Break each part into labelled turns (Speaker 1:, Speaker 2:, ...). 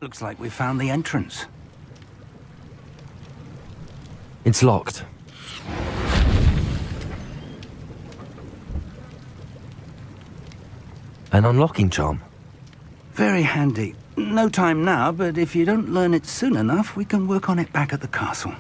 Speaker 1: Looks like we found the entrance.
Speaker 2: It's locked. An unlocking charm.
Speaker 1: Very handy. No time now, but if you don't learn it soon enough, we can work on it back at the castle.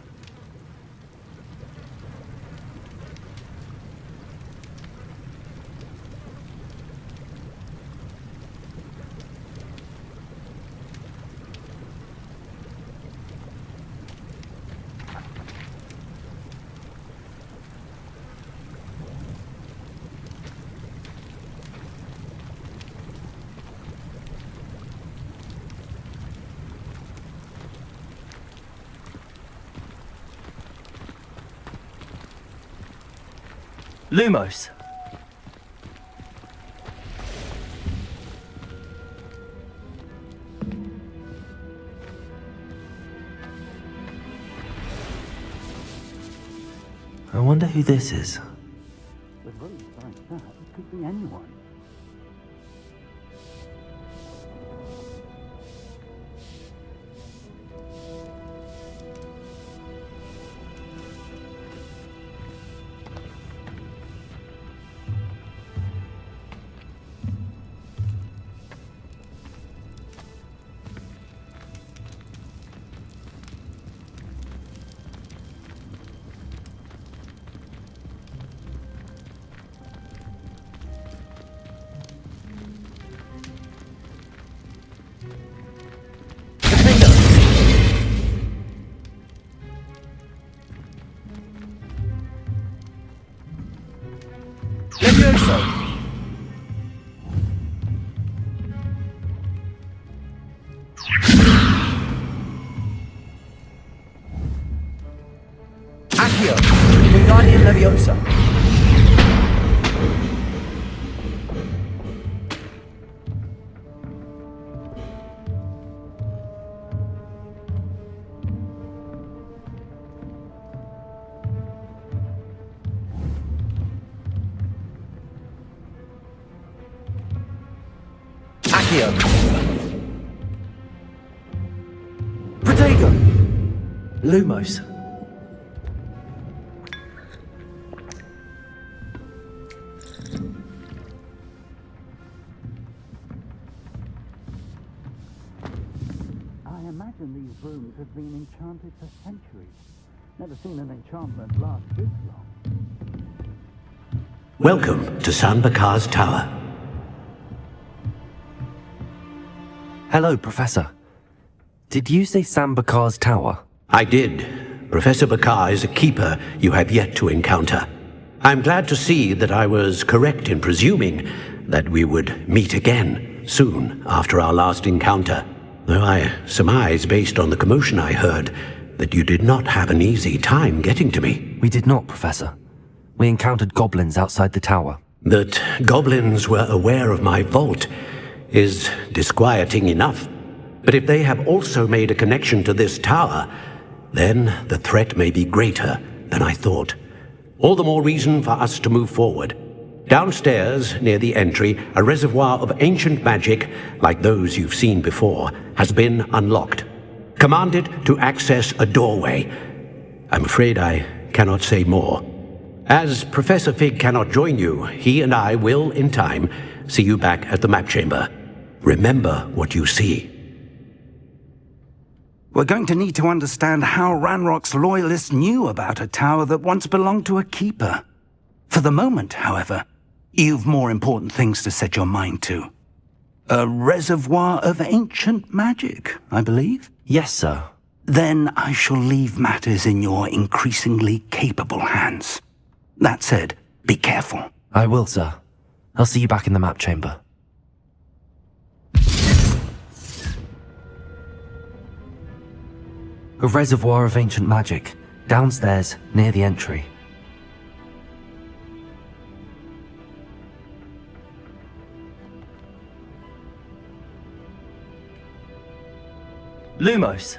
Speaker 2: Lumos! I wonder who this is.
Speaker 1: With roads like that, it could be anyone.
Speaker 2: Leviosa. Accio. Protego. Lumos.
Speaker 1: I imagine these rooms have been enchanted for centuries. Never seen an enchantment last this long.
Speaker 3: Welcome to San Bakar's Tower.
Speaker 2: Hello, Professor. Did you say San Bakar's Tower?
Speaker 3: I did. Professor Bakar is a keeper you have yet to encounter. I'm glad to see that I was correct in presuming that we would meet again soon after our last encounter. Though I surmise, based on the commotion I heard, that you did not have an easy time getting to me.
Speaker 2: We did not, Professor. We encountered goblins outside the tower.
Speaker 3: That goblins were aware of my vault is disquieting enough. But if they have also made a connection to this tower, then the threat may be greater than I thought. All the more reason for us to move forward. Downstairs, near the entry, a reservoir of ancient magic, like those you've seen before, has been unlocked. Commanded to access a doorway. I'm afraid I cannot say more. As Professor Fig cannot join you, he and I will, in time, see you back at the map chamber. Remember what you see.
Speaker 1: We're going to need to understand how Ranrock's loyalists knew about a tower that once belonged to a keeper. For the moment, however, you've more important things to set your mind to. A reservoir of ancient magic, I believe?
Speaker 2: Yes, sir.
Speaker 1: Then I shall leave matters in your increasingly capable hands. That said, be careful.
Speaker 2: I will, sir. I'll see you back in the map chamber. A reservoir of ancient magic, downstairs, near the entry. Lumos!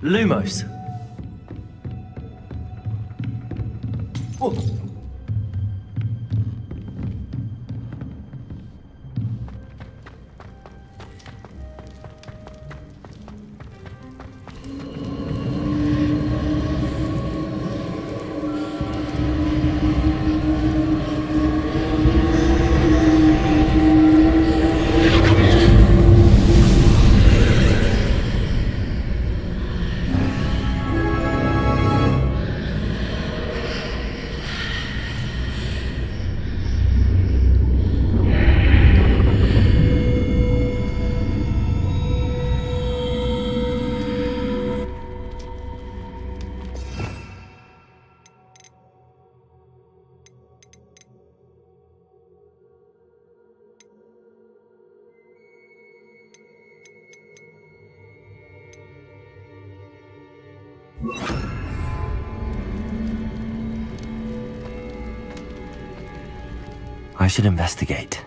Speaker 2: Lumos. Oh. I should investigate.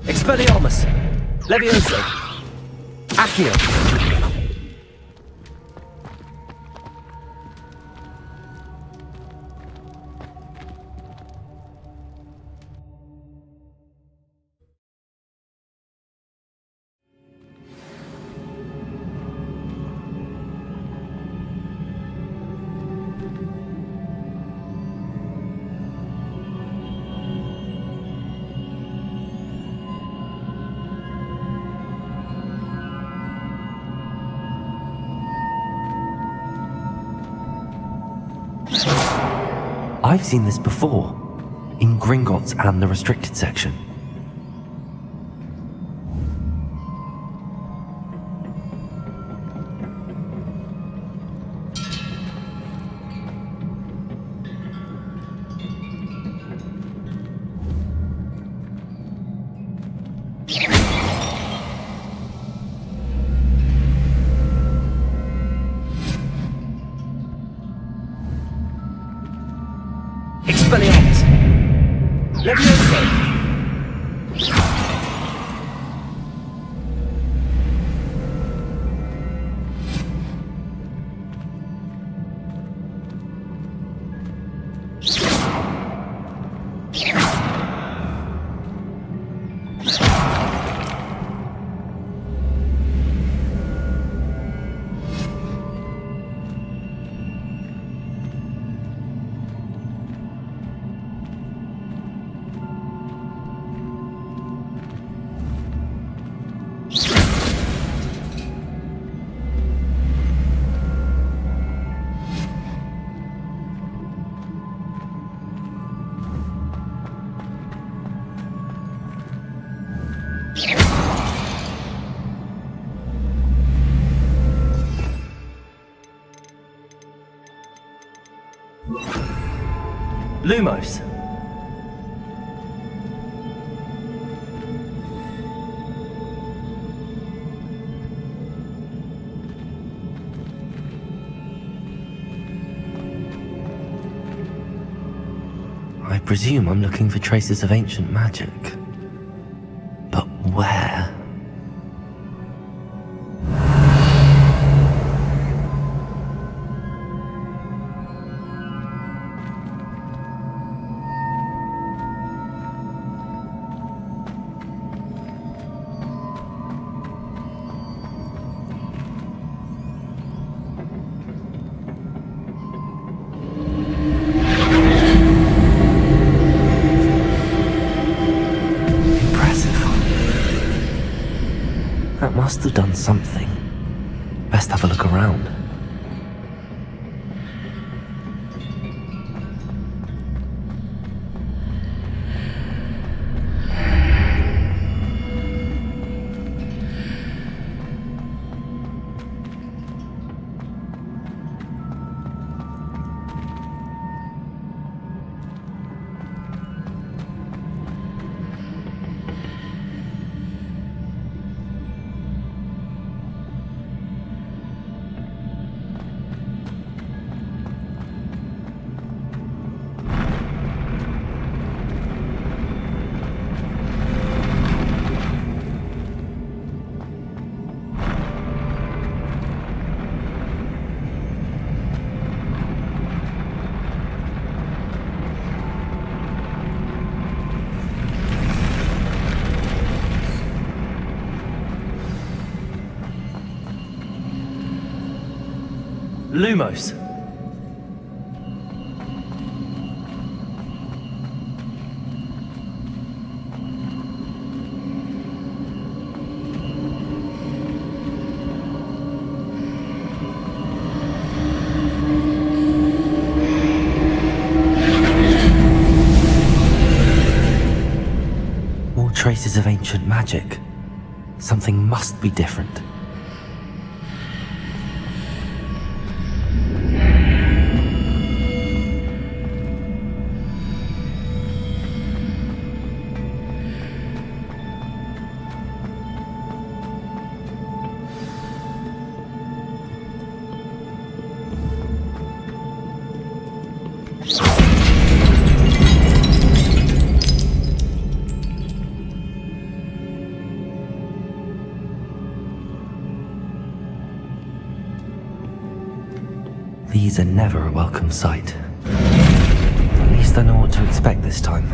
Speaker 2: Expelliarmus! Levioso! Accio! I've seen this before, in Gringotts and the restricted section. Expelliarmus! Levioso! Lumos! I presume I'm looking for traces of ancient magic. But where? That must have done something. Best have a look around. Lumos. More traces of ancient magic. Something must be different. These are never a welcome sight. At least I know what to expect this time.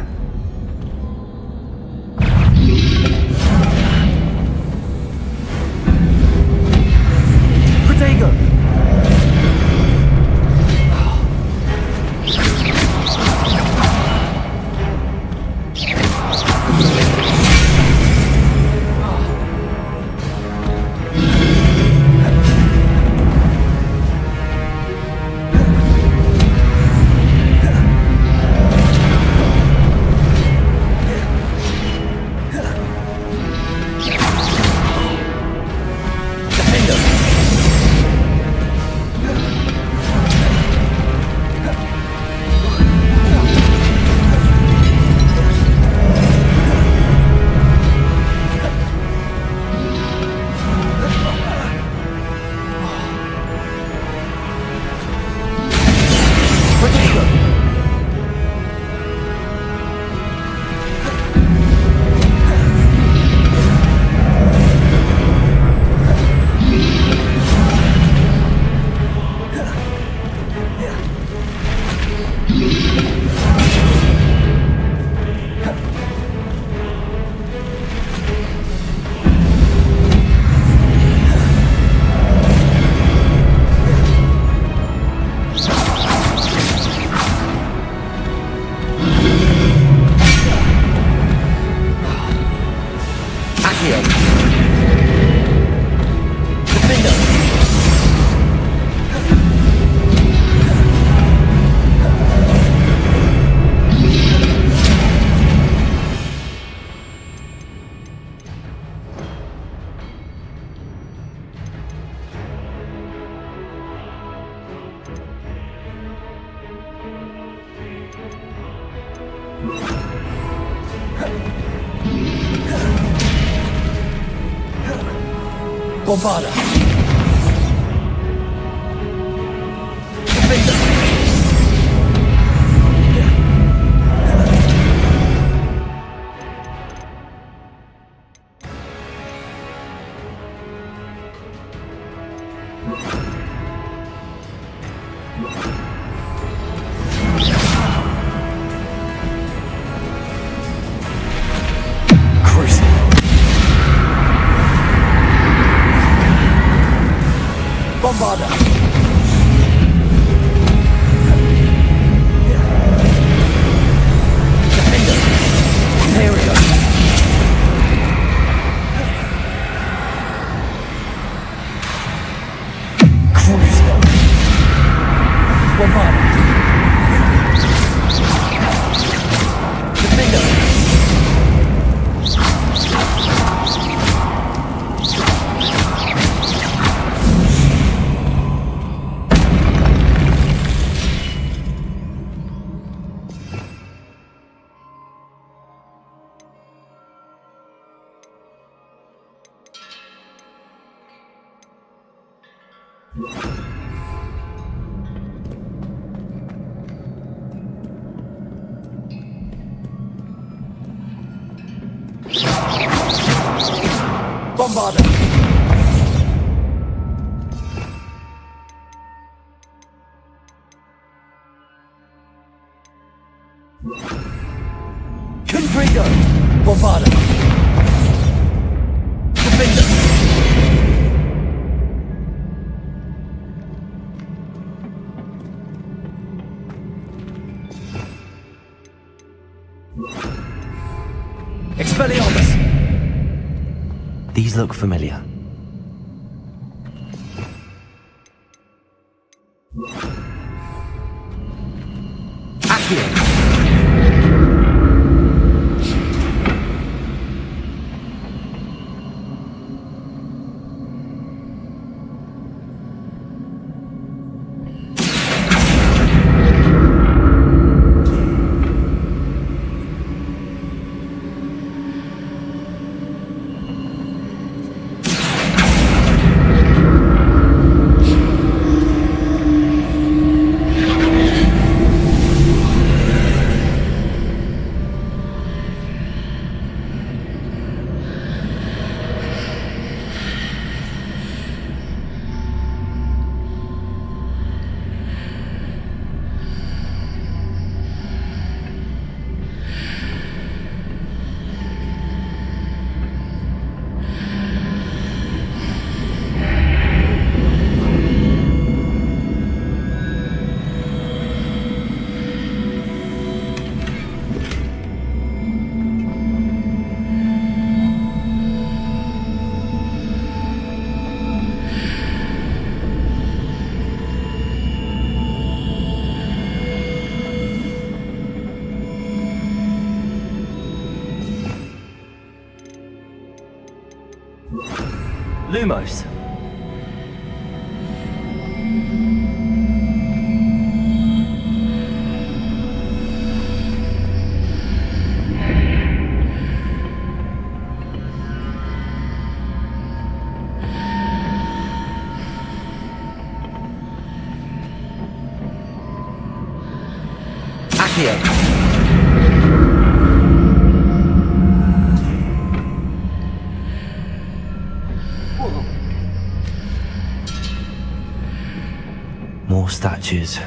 Speaker 2: Protego! Bombarda! Defender! Bombarda! Defender! Here we go! Cruiser! Bombarda! Defender! Bombarda! Confringo! Bombarda! Defender!
Speaker 4: Expelliarmus!
Speaker 2: These look familiar.
Speaker 4: Accio! Lumos. Accio.
Speaker 2: More statues.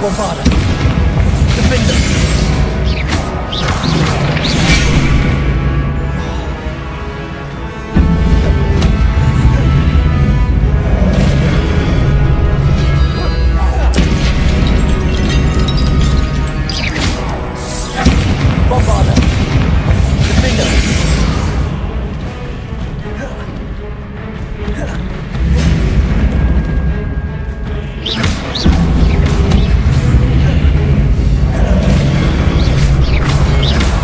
Speaker 4: Bombarda. Defender. Bombarda. Defender.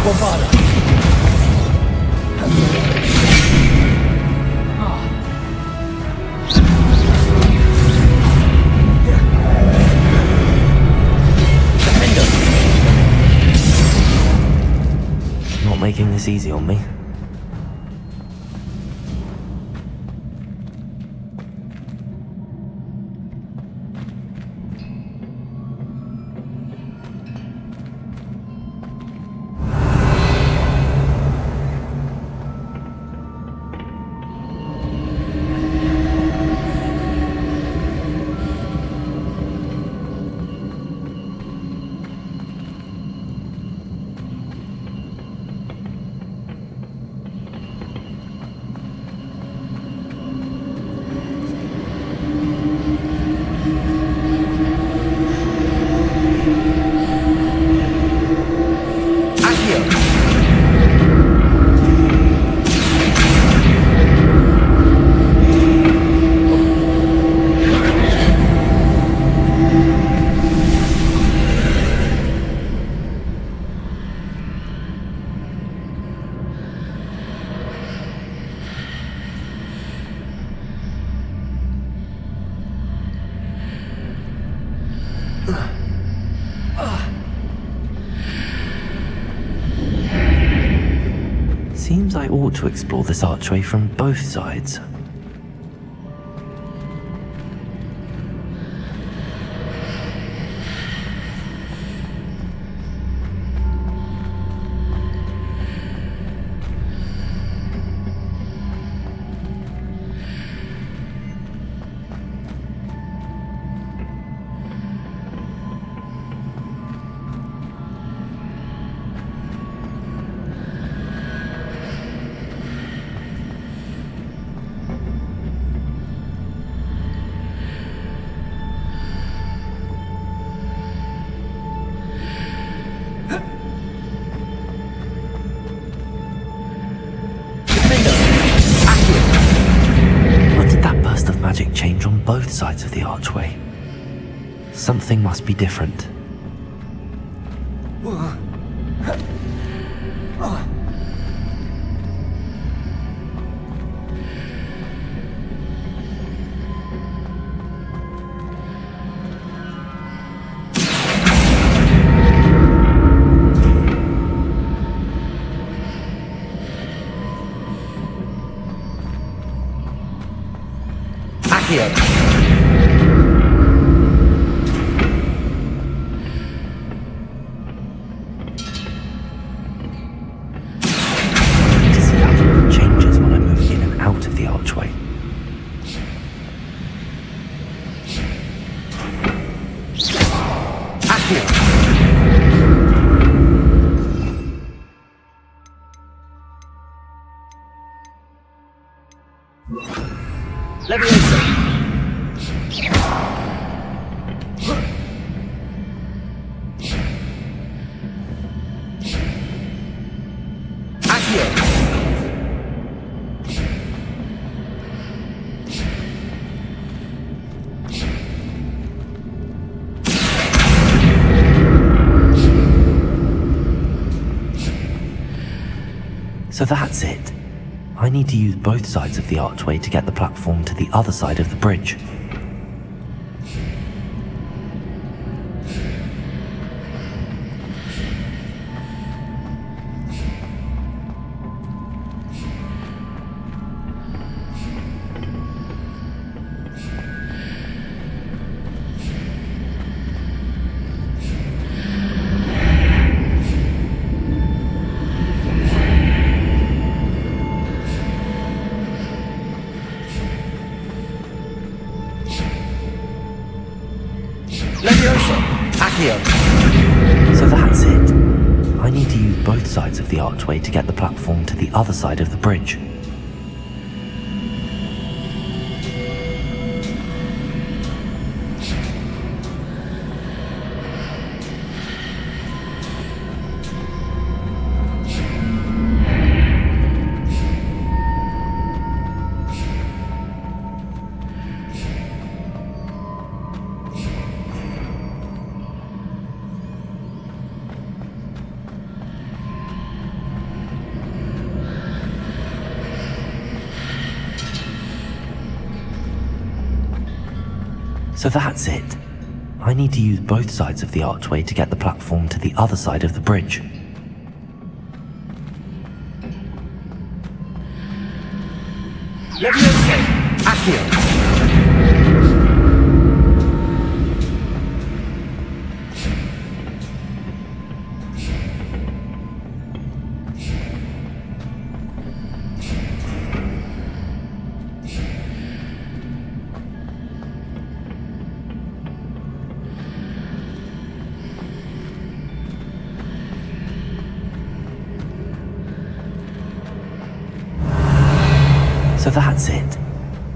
Speaker 4: Bombarda. Defender.
Speaker 2: Not making this easy on me. ought to explore this archway from both sides. What did that burst of magic change on both sides of the archway? Something must be different.
Speaker 4: Accio.
Speaker 2: To see how the room changes when I move in and out of the archway.
Speaker 4: Accio. Leviosa. Accio.
Speaker 2: So that's it. I need to use both sides of the archway to get the platform to the other side of the bridge.
Speaker 4: Leviosa. Accio.
Speaker 2: So that's it. I need to use both sides of the archway to get the platform to the other side of the bridge. So that's it. I need to use both sides of the archway to get the platform to the other side of the bridge.
Speaker 4: Leviosa. Accio.
Speaker 2: So that's it.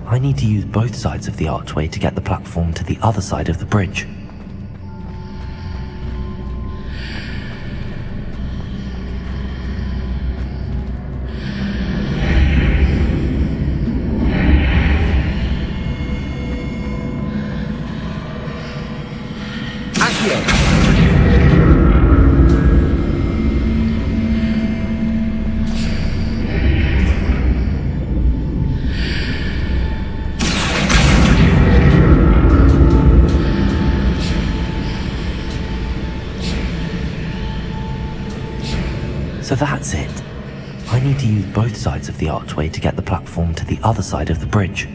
Speaker 2: I need to use both sides of the archway to get the platform to the other side of the bridge.
Speaker 4: Accio.
Speaker 2: So that's it. I need to use both sides of the archway to get the platform to the other side of the bridge.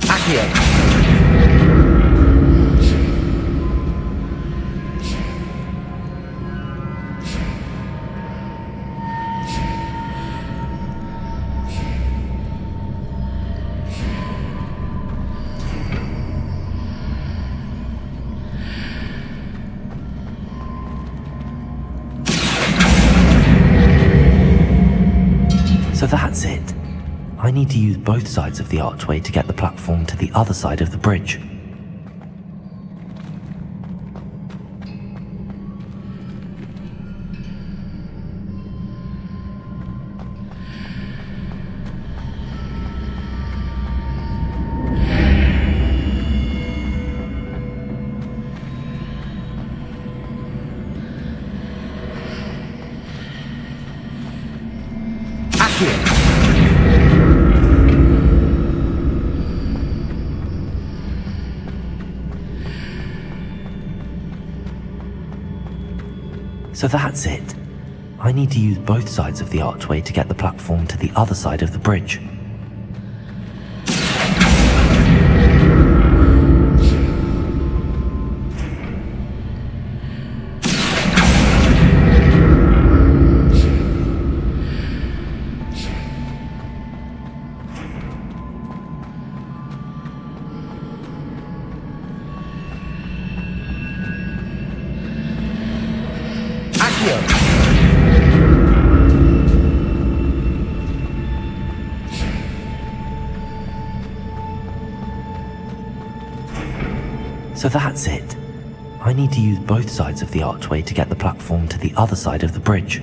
Speaker 4: Accio.
Speaker 2: So that's it. I need to use both sides of the archway to get the platform to the other side of the bridge. So that's it. I need to use both sides of the archway to get the platform to the other side of the bridge. So that's it. I need to use both sides of the archway to get the platform to the other side of the bridge.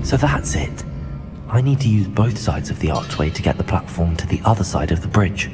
Speaker 2: So that's it. I need to use both sides of the archway to get the platform to the other side of the bridge.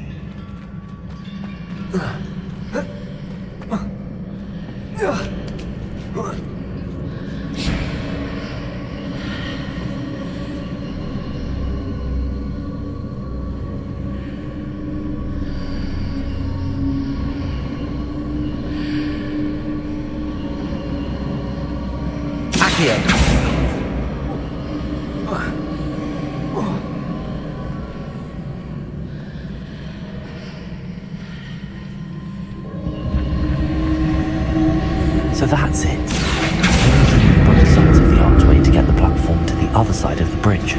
Speaker 2: So that's it. I need to use both sides of the archway to get the platform to the other side of the bridge.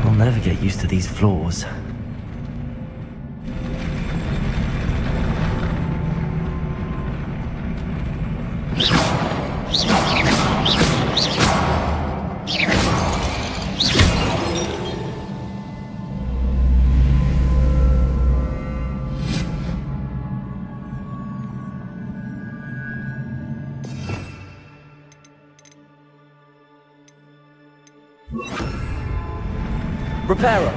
Speaker 2: I'll never get used to these floors.
Speaker 4: Repairer.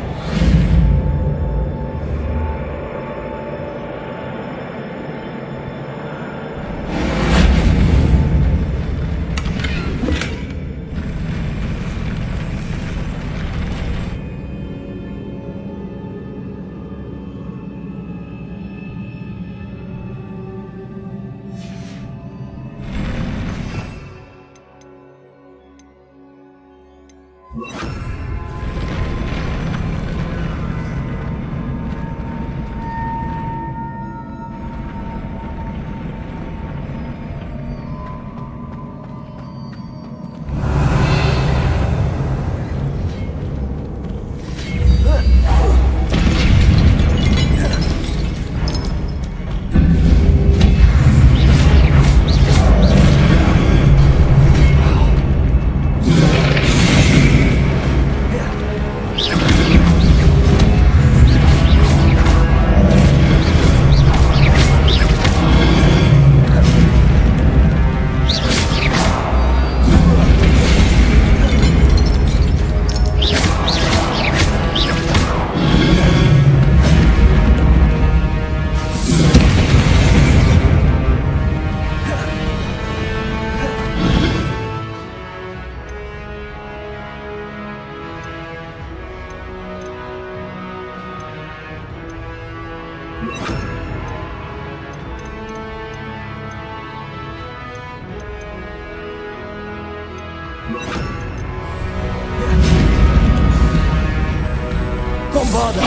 Speaker 4: Bombarda!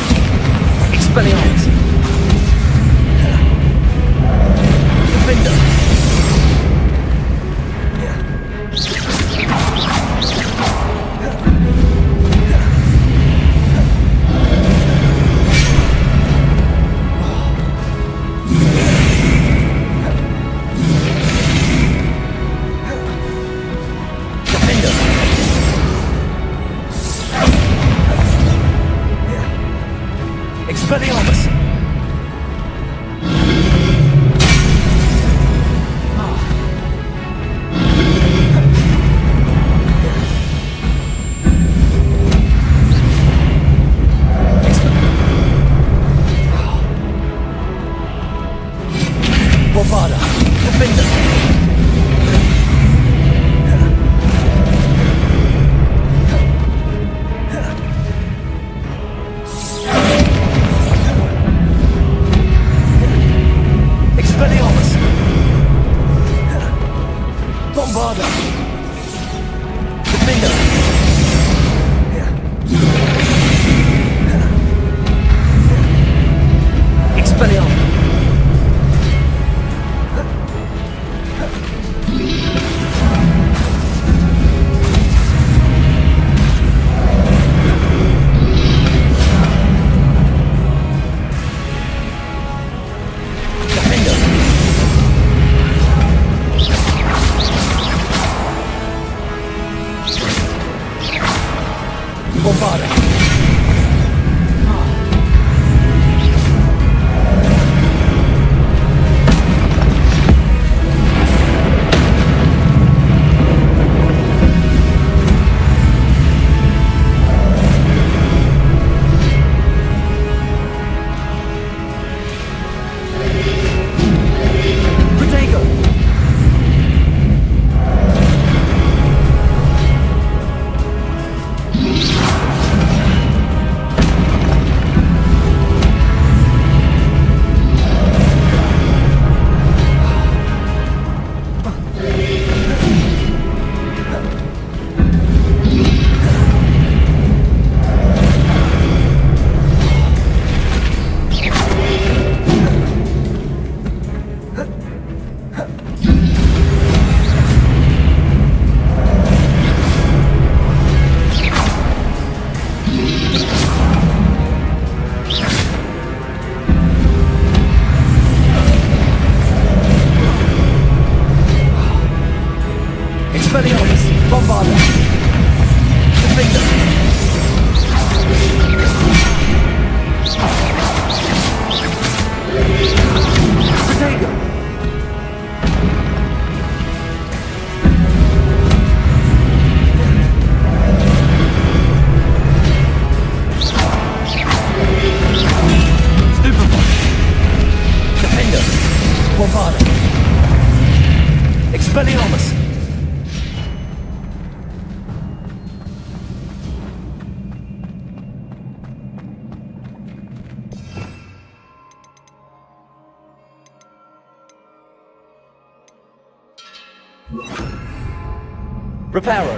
Speaker 4: Expelliarmus! Defender! Expelliarmus! Bombarda! Defender! Expelliarmus! Bombarda! Defender! Expelliarmus! Bombarda! Expelliarmus! Bombarda! Defender! Protego! Stupefy! Defender! Bombarda! Expelliarmus! Reparo!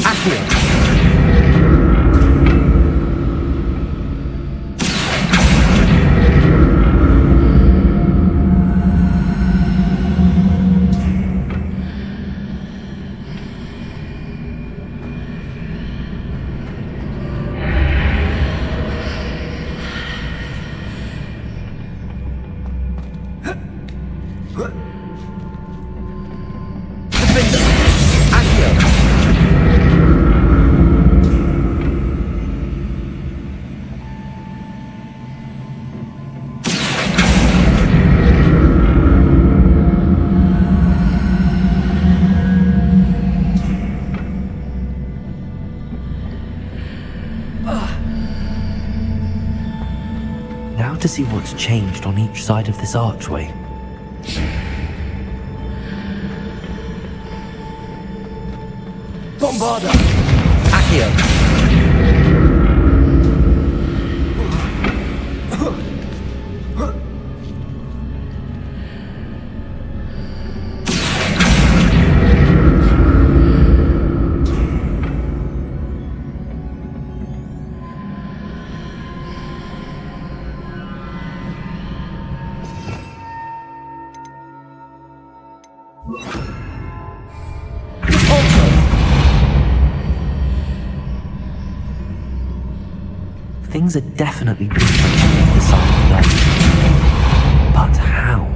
Speaker 4: Accio! Defender! Accio!
Speaker 2: Now to see what's changed on each side of this archway.
Speaker 4: Bombarda! Accio!
Speaker 2: Things are definitely different on the side of the archway. But how?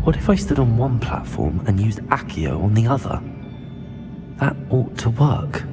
Speaker 2: What if I stood on one platform and used Accio on the other? That ought to work.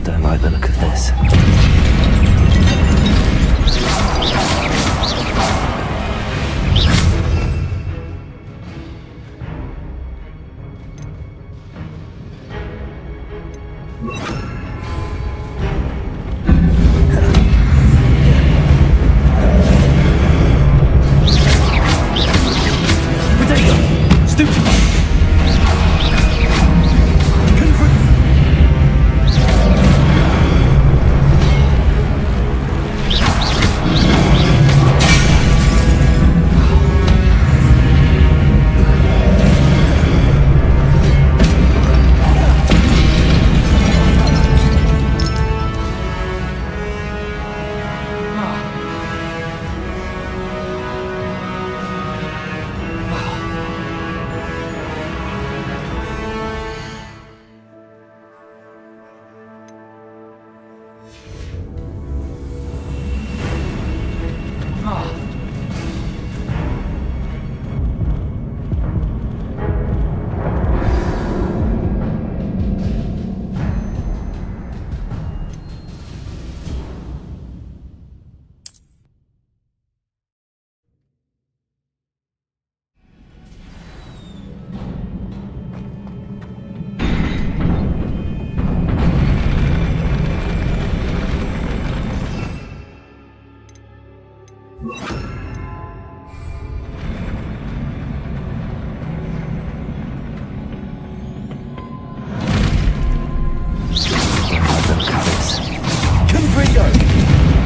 Speaker 2: Don't like the look of this.
Speaker 4: Confringo!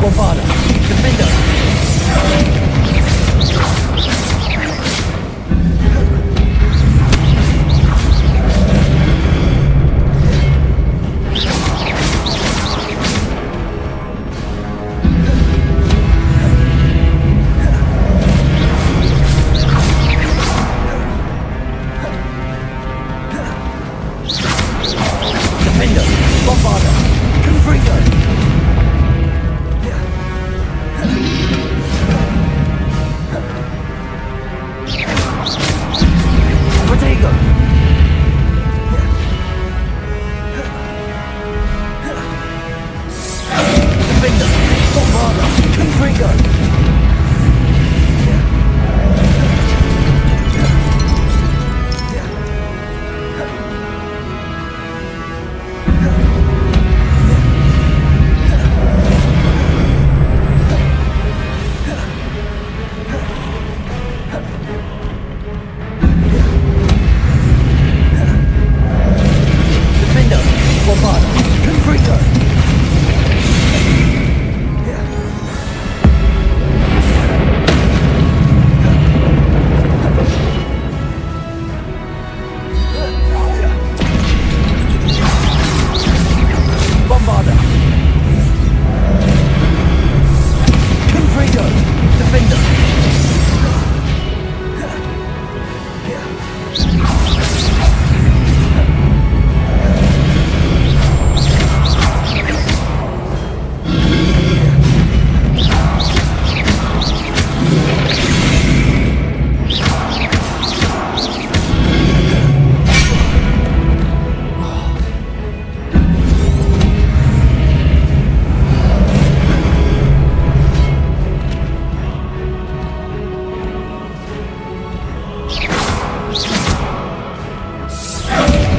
Speaker 4: Bombarda! Defender! Defender! Bombarda! Confringo! Protego! Defender! Bombarda! Confringo! Defender! Bombarda! Confringo! Bombarda! Confringo! Defender!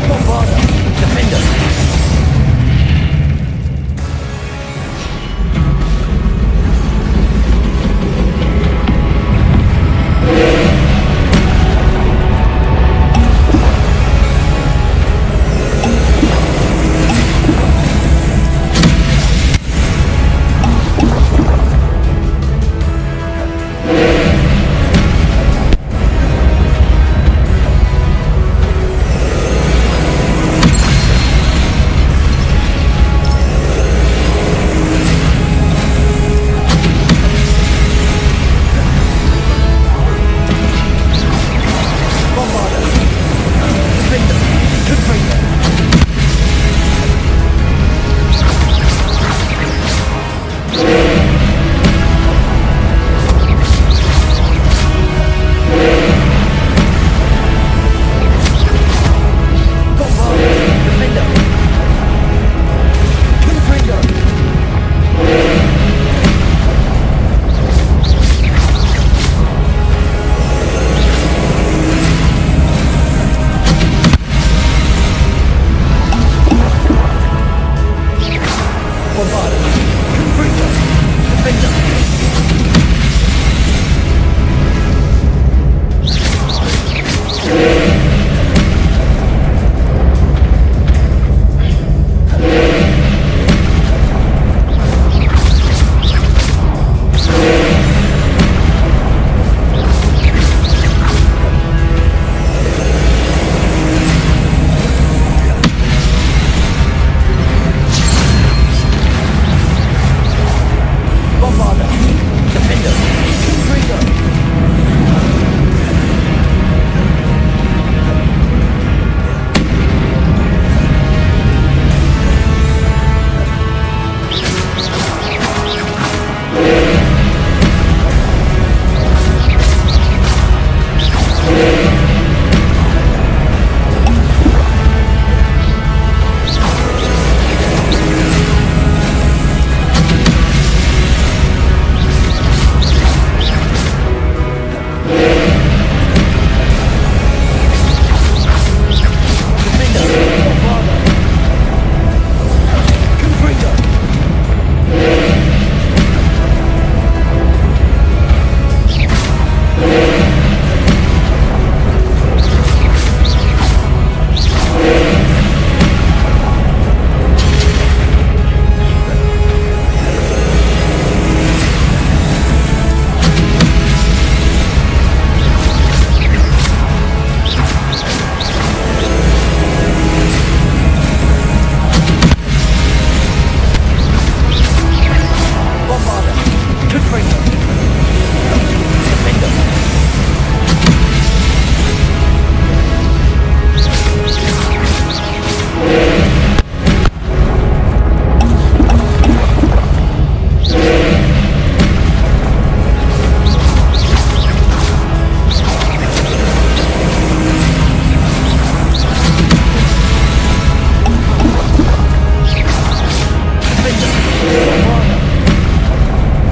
Speaker 4: Bombarda! Defender! Bombarda! Defender! Confringo! Bombarda! Defender! Confringo! Bombarda! Confringo! Defender! Bombarda!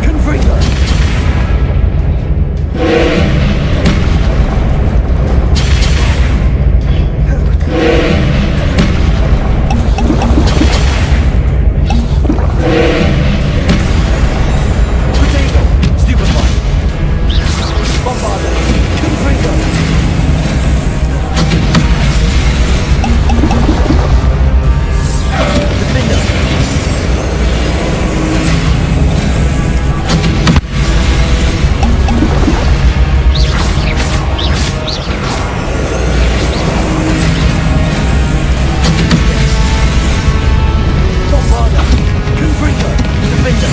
Speaker 4: Confringo! Potato! Stupefy! Bombarda! Confringo! Defender! Bombarda! Confringo! Defender!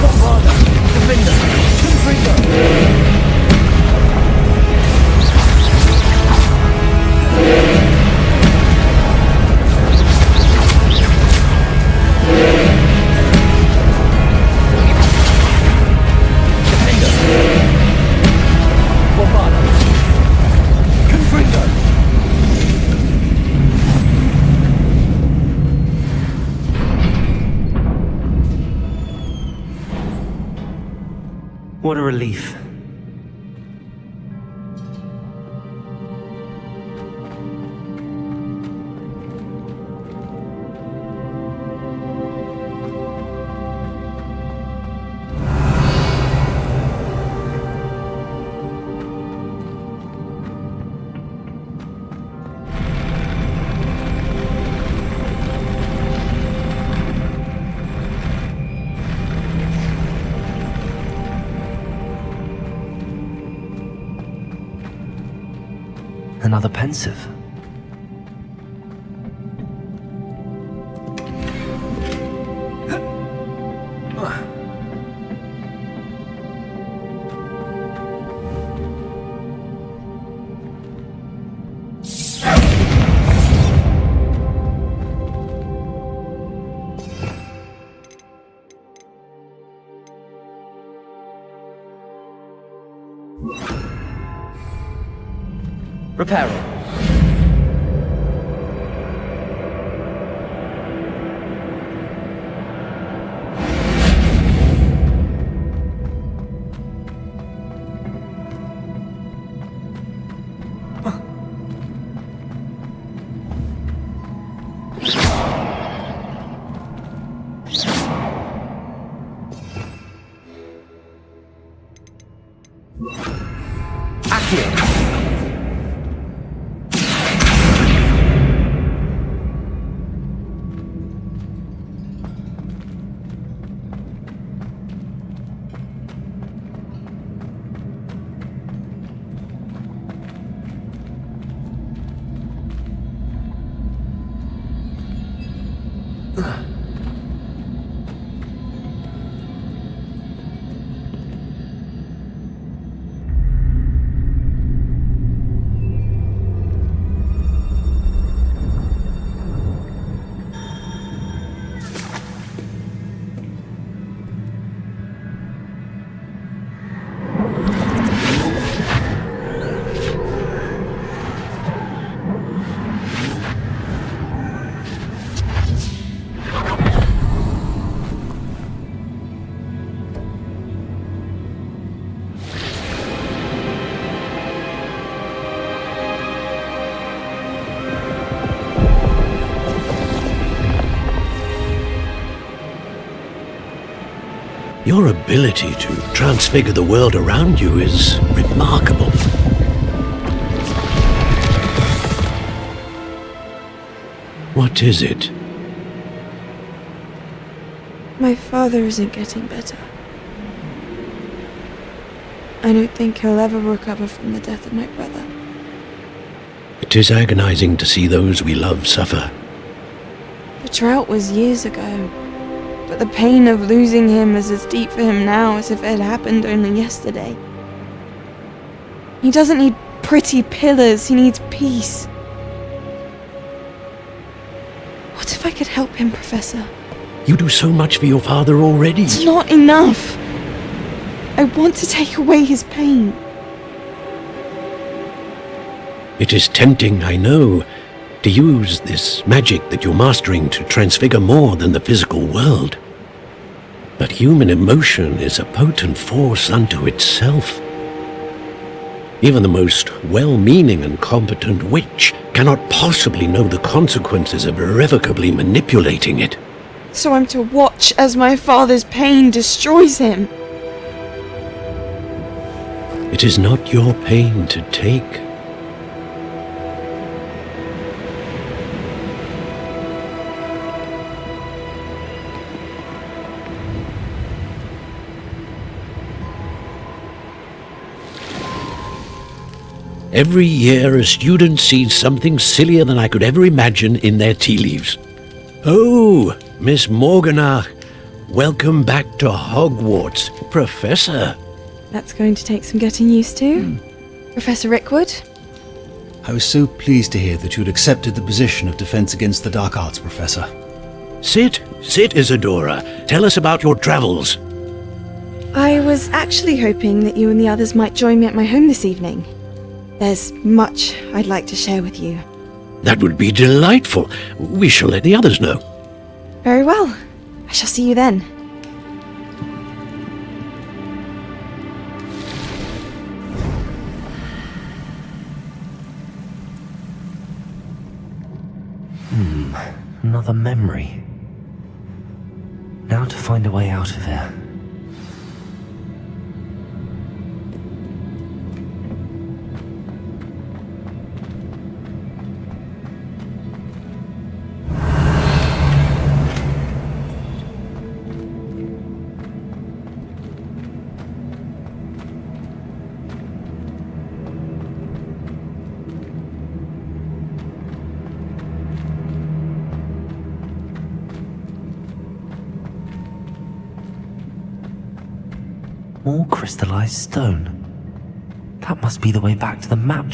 Speaker 4: Bombarda! Defender! Confringo! Defender! Bombarda! Confringo!
Speaker 2: What a relief. Another pensive.
Speaker 4: Reparo. Accio.
Speaker 3: Your ability to transfigure the world around you is remarkable. What is it?
Speaker 5: My father isn't getting better. I don't think he'll ever recover from the death of my brother.
Speaker 3: It is agonizing to see those we love suffer.
Speaker 5: The drought was years ago, but the pain of losing him is as deep for him now as if it had happened only yesterday. He doesn't need pretty pillars, he needs peace. What if I could help him, Professor?
Speaker 3: You do so much for your father already.
Speaker 5: It's not enough. I want to take away his pain.
Speaker 3: It is tempting, I know, to use this magic that you're mastering to transfigure more than the physical world. But human emotion is a potent force unto itself. Even the most well-meaning and competent witch cannot possibly know the consequences of irrevocably manipulating it.
Speaker 5: So I'm to watch as my father's pain destroys him.
Speaker 3: It is not your pain to take. Every year a student sees something sillier than I could ever imagine in their tea leaves. Oh, Miss Morganach, welcome back to Hogwarts, Professor.
Speaker 5: That's going to take some getting used to. Professor Rickwood?
Speaker 6: I was so pleased to hear that you had accepted the position of Defense Against the Dark Arts, Professor.
Speaker 3: Sit, Isadora. Tell us about your travels.
Speaker 5: I was actually hoping that you and the others might join me at my home this evening. There's much I'd like to share with you.
Speaker 3: That would be delightful. We shall let the others know.
Speaker 5: Very well. I shall see you then.
Speaker 2: Another memory. Now to find a way out of here. More crystallized stone. That must be the way back to the map.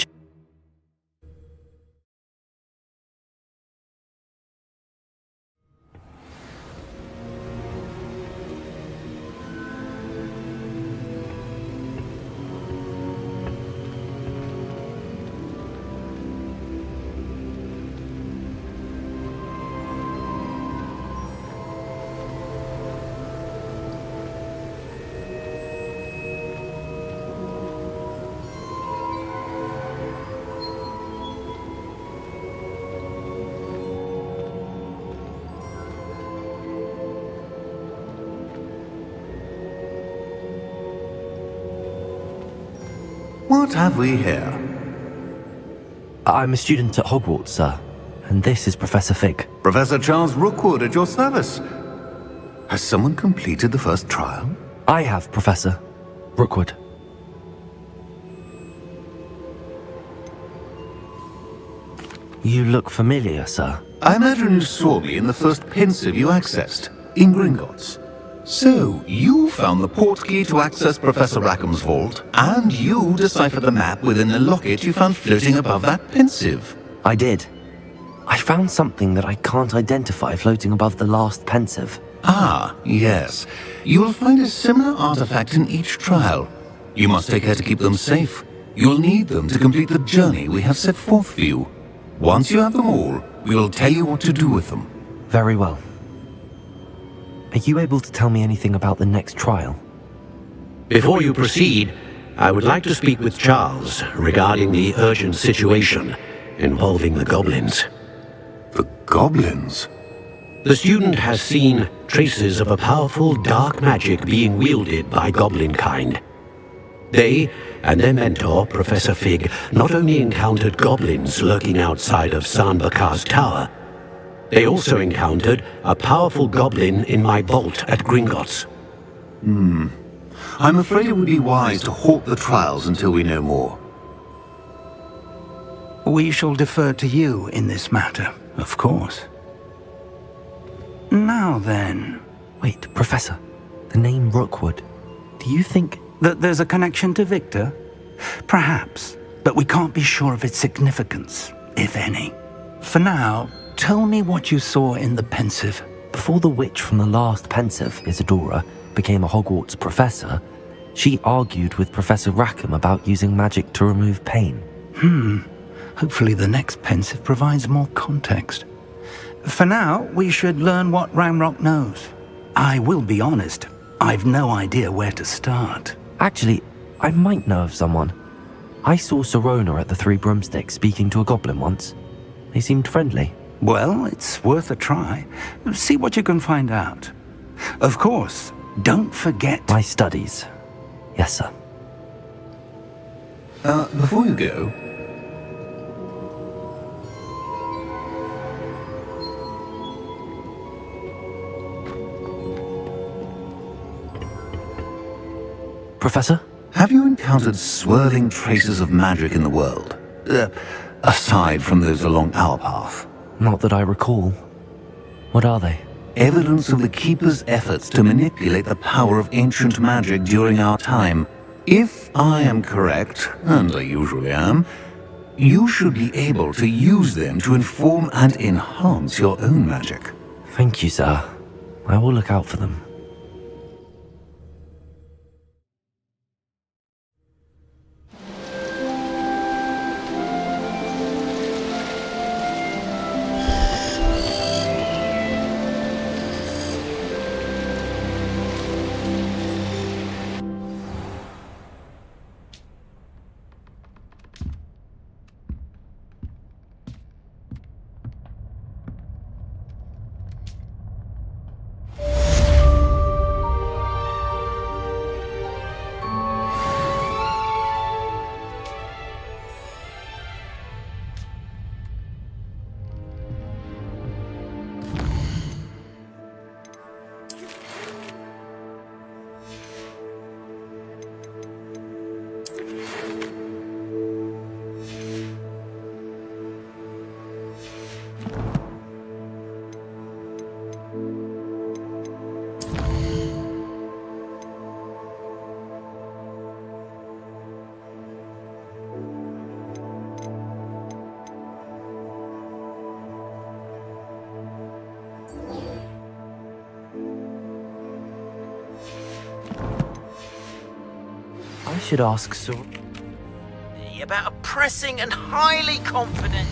Speaker 7: What have we here?
Speaker 2: I'm a student at Hogwarts, sir. And this is Professor Fig.
Speaker 7: Professor Charles Rookwood at your service. Has someone completed the first trial?
Speaker 2: I have, Professor Rookwood. You look familiar, sir.
Speaker 7: I imagine you saw me in the first pensive you accessed, in Gringotts. So, you found the portkey to access Professor Rackham's vault, and you deciphered the map within the locket you found floating above that pensive.
Speaker 2: I did. I found something that I can't identify floating above the last pensive.
Speaker 7: Ah, yes. You will find a similar artifact in each trial. You must take care to keep them safe. You'll need them to complete the journey we have set forth for you. Once you have them all, we will tell you what to do with them.
Speaker 2: Very well. Are you able to tell me anything about the next trial?
Speaker 3: Before you proceed, I would like to speak with Charles regarding the urgent situation involving the goblins.
Speaker 7: The goblins?
Speaker 3: The student has seen traces of a powerful dark magic being wielded by goblin kind. They and their mentor, Professor Fig, not only encountered goblins lurking outside of Sanbakar's tower, they also encountered a powerful goblin in my vault at Gringotts.
Speaker 7: I'm afraid it would be wise to halt the trials until we know more.
Speaker 1: We shall defer to you in this matter, of course. Now then,
Speaker 2: Wait, Professor. The name Rookwood. Do you think...
Speaker 1: that there's a connection to Victor? Perhaps, but we can't be sure of its significance, if any. For now, tell me what you saw in the pensive.
Speaker 2: Before the witch from the last pensive, Isadora, became a Hogwarts professor, she argued with Professor Rackham about using magic to remove pain.
Speaker 1: Hopefully the next pensive provides more context. For now, we should learn what Ranrock knows. I will be honest, I've no idea where to start.
Speaker 2: Actually, I might know of someone. I saw Sirona at the Three Broomsticks speaking to a goblin once. They seemed friendly.
Speaker 1: Well, it's worth a try. See what you can find out. Of course, don't forget...
Speaker 2: My studies. Yes, sir.
Speaker 7: Before you go...
Speaker 2: Professor?
Speaker 7: Have you encountered swirling traces of magic in the world? Aside from those along our path?
Speaker 2: Not that I recall. What are they?
Speaker 7: Evidence of the Keeper's efforts to manipulate the power of ancient magic during our time. If I am correct, and I usually am, you should be able to use them to inform and enhance your own magic.
Speaker 2: Thank you, sir. I will look out for them. I should ask Sir...
Speaker 8: about a pressing and highly confident...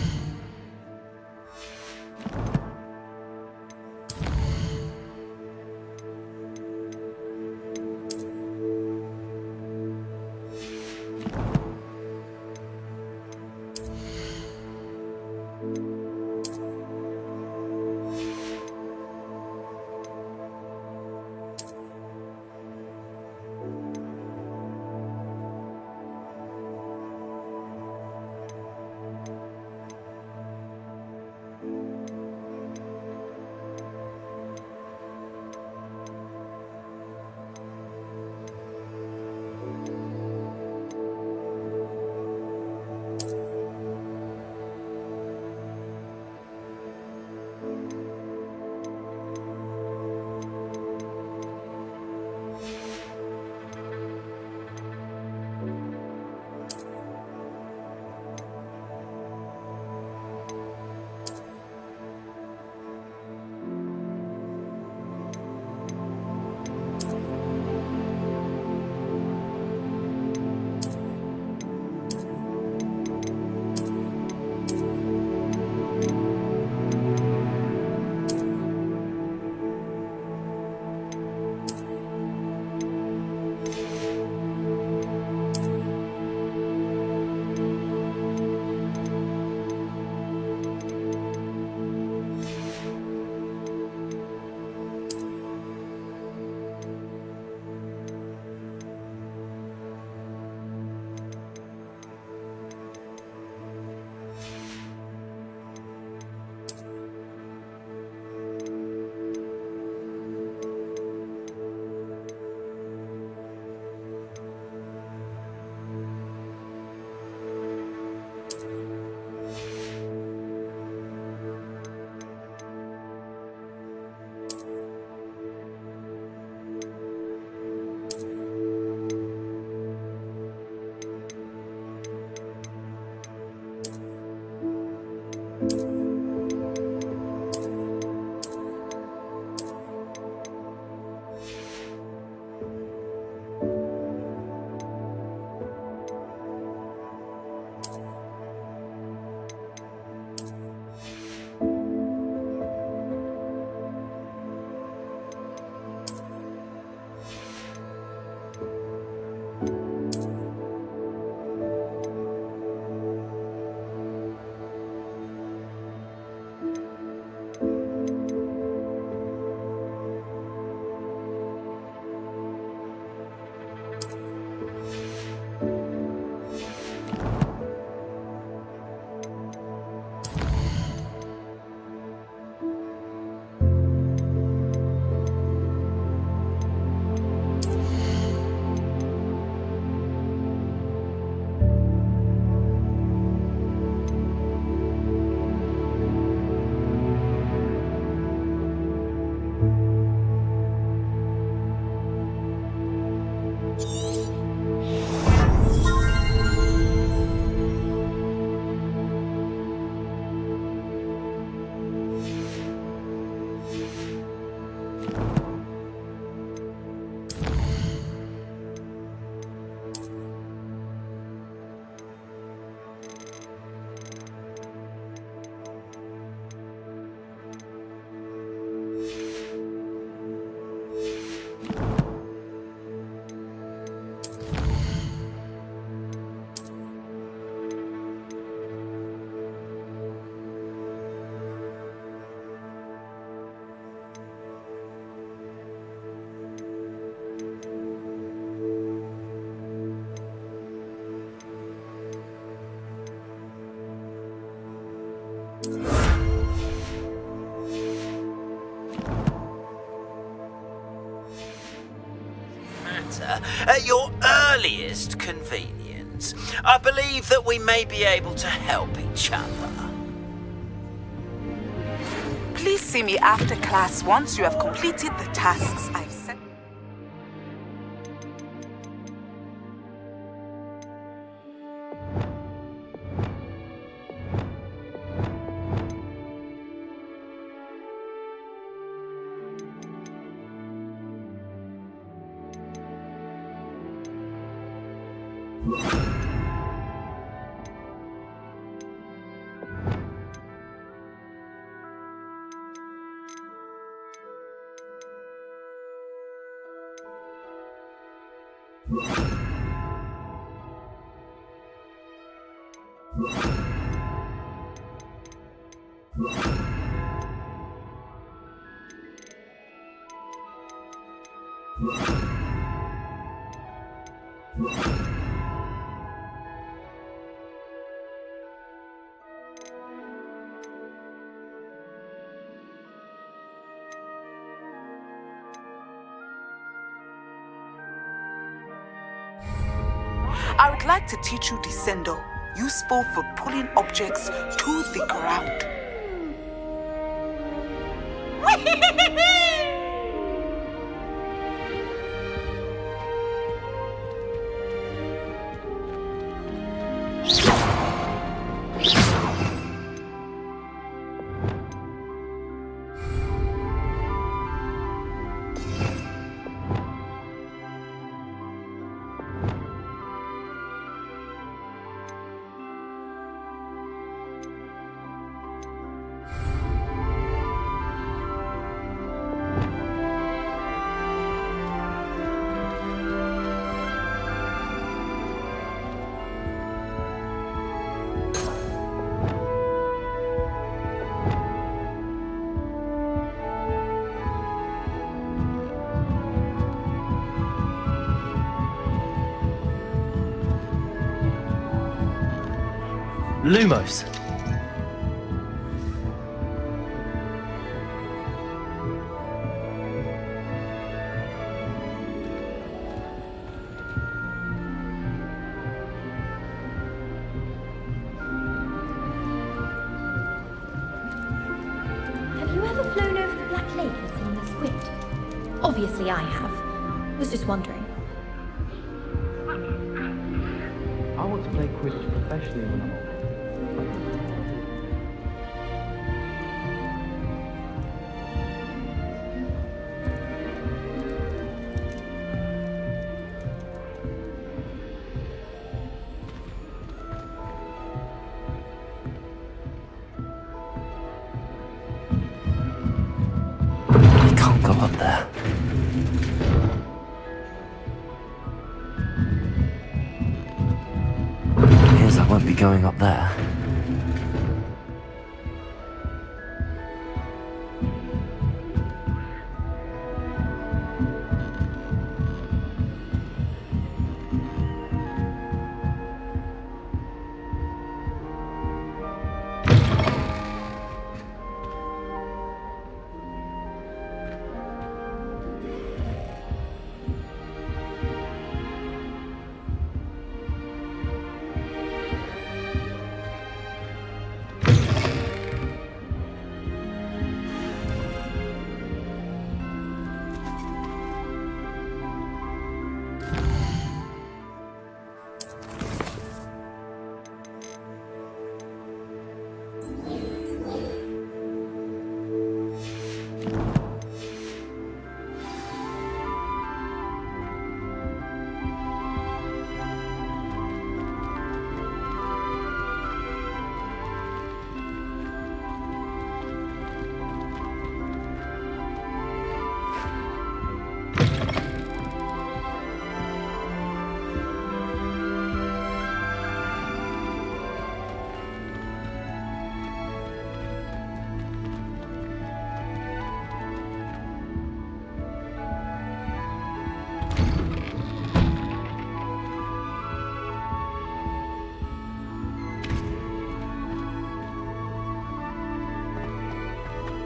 Speaker 8: At your earliest convenience, I believe that we may be able to help each other.
Speaker 9: Please see me after class once you have completed the tasks I've set. I would like to teach you Descendo, useful for pulling objects to the ground.
Speaker 4: Lumos.
Speaker 10: Have you ever flown over the Black Lake and seen the squid? Obviously I have. Was just wondering.
Speaker 11: I want to play Quidditch professionally when I'm older.
Speaker 2: I can't go up there. Here's I won't be going up there.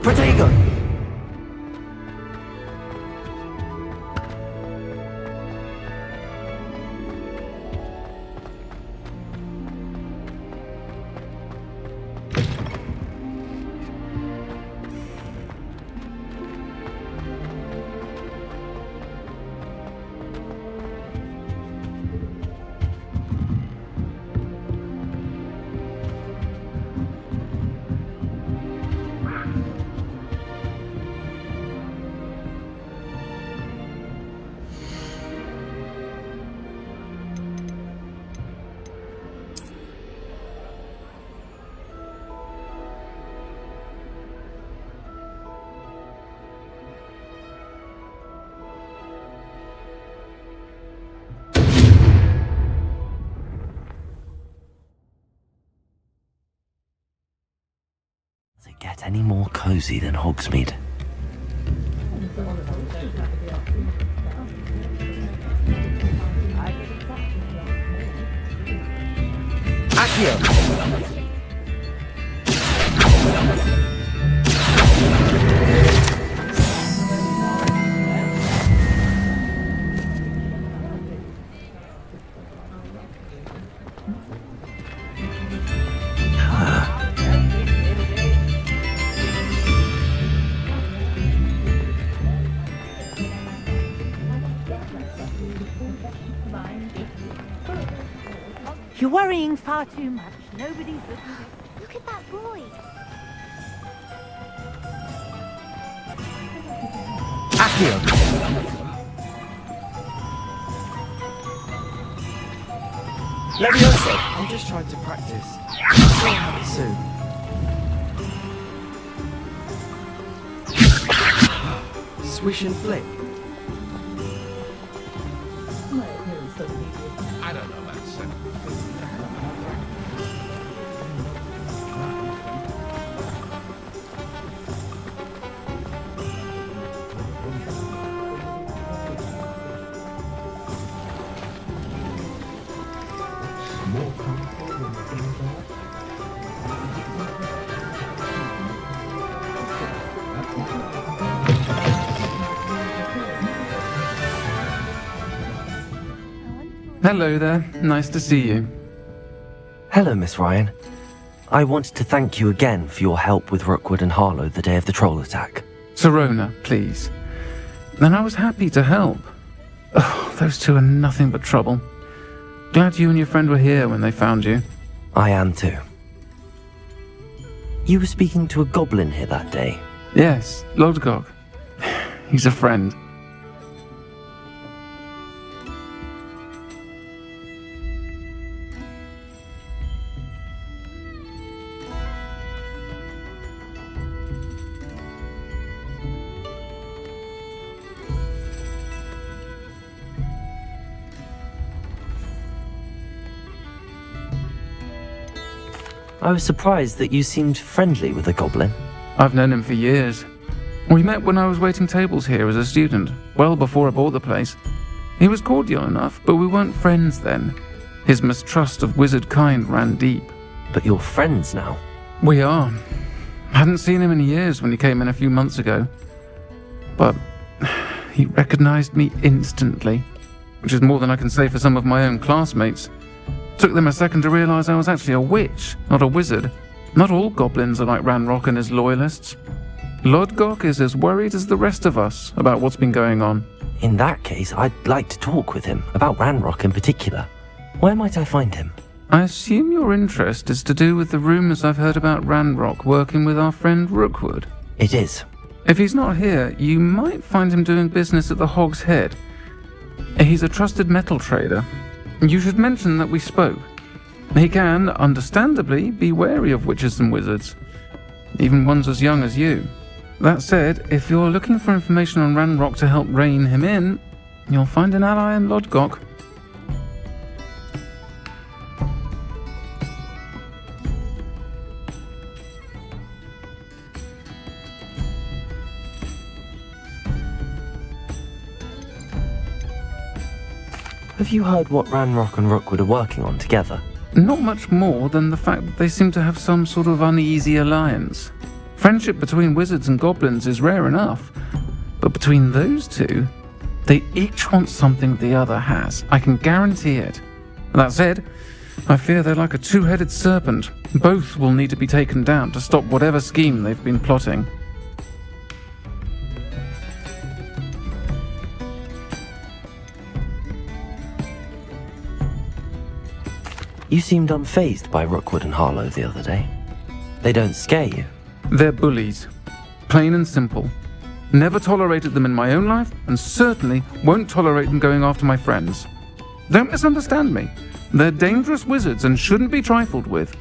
Speaker 2: Protego! Does it get any more cozy than Hogsmeade? Accio!
Speaker 12: You're worrying far too much. Nobody's looking.
Speaker 10: Look at that boy.
Speaker 2: Accio!
Speaker 11: Leviosa! I'm just trying to practice. I'll have it soon. Swish and flick.
Speaker 7: I don't know, that's
Speaker 13: Hello there, nice to see you.
Speaker 2: Hello, Miss Ryan. I wanted to thank you again for your help with Rookwood and Harlow the day of the troll attack.
Speaker 13: Serona, please. And I was happy to help. Oh, those two are nothing but trouble. Glad you and your friend were here when they found you.
Speaker 2: I am too. You were speaking to a goblin here that day.
Speaker 13: Yes, Lodgok. He's a friend.
Speaker 2: I was surprised that you seemed friendly with the goblin.
Speaker 13: I've known him for years. We met when I was waiting tables here as a student, well before I bought the place. He was cordial enough, but we weren't friends then. His mistrust of wizard kind ran deep.
Speaker 2: But you're friends now?
Speaker 13: We are. Hadn't seen him in years when he came in a few months ago. But he recognized me instantly, which is more than I can say for some of my own classmates. Took them a second to realize I was actually a witch, not a wizard. Not all goblins are like Ranrock and his loyalists. Lodgok is as worried as the rest of us about what's been going on.
Speaker 2: In that case, I'd like to talk with him, about Ranrock in particular. Where might I find him?
Speaker 13: I assume your interest is to do with the rumors I've heard about Ranrock working with our friend Rookwood.
Speaker 2: It is.
Speaker 13: If he's not here, you might find him doing business at the Hog's Head. He's a trusted metal trader. You should mention that we spoke. He can, understandably, be wary of witches and wizards, even ones as young as you. That said, if you're looking for information on Ranrock to help rein him in, you'll find an ally in Lodgok.
Speaker 2: Have you heard what Ranrock and Rookwood are working on together?
Speaker 13: Not much more than the fact that they seem to have some sort of uneasy alliance. Friendship between wizards and goblins is rare enough. But between those two, they each want something the other has. I can guarantee it. That said, I fear they're like a two-headed serpent. Both will need to be taken down to stop whatever scheme they've been plotting.
Speaker 2: You seemed unfazed by Rookwood and Harlow the other day. They don't scare you.
Speaker 13: They're bullies. Plain and simple. Never tolerated them in my own life, and certainly won't tolerate them going after my friends. Don't misunderstand me. They're dangerous wizards and shouldn't be trifled with.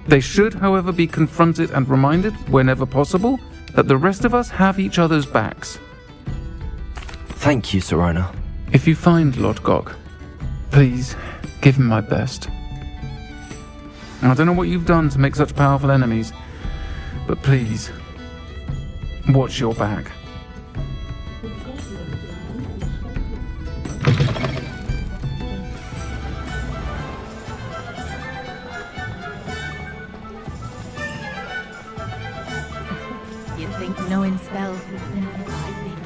Speaker 13: They should, however, be confronted and reminded, whenever possible, that the rest of us have each other's backs.
Speaker 2: Thank you, Sirona.
Speaker 13: If you find Lord Gog, please give him my best. I don't know what you've done to make such powerful enemies, but please, watch your back.
Speaker 12: You'd think knowing spells would simplify things.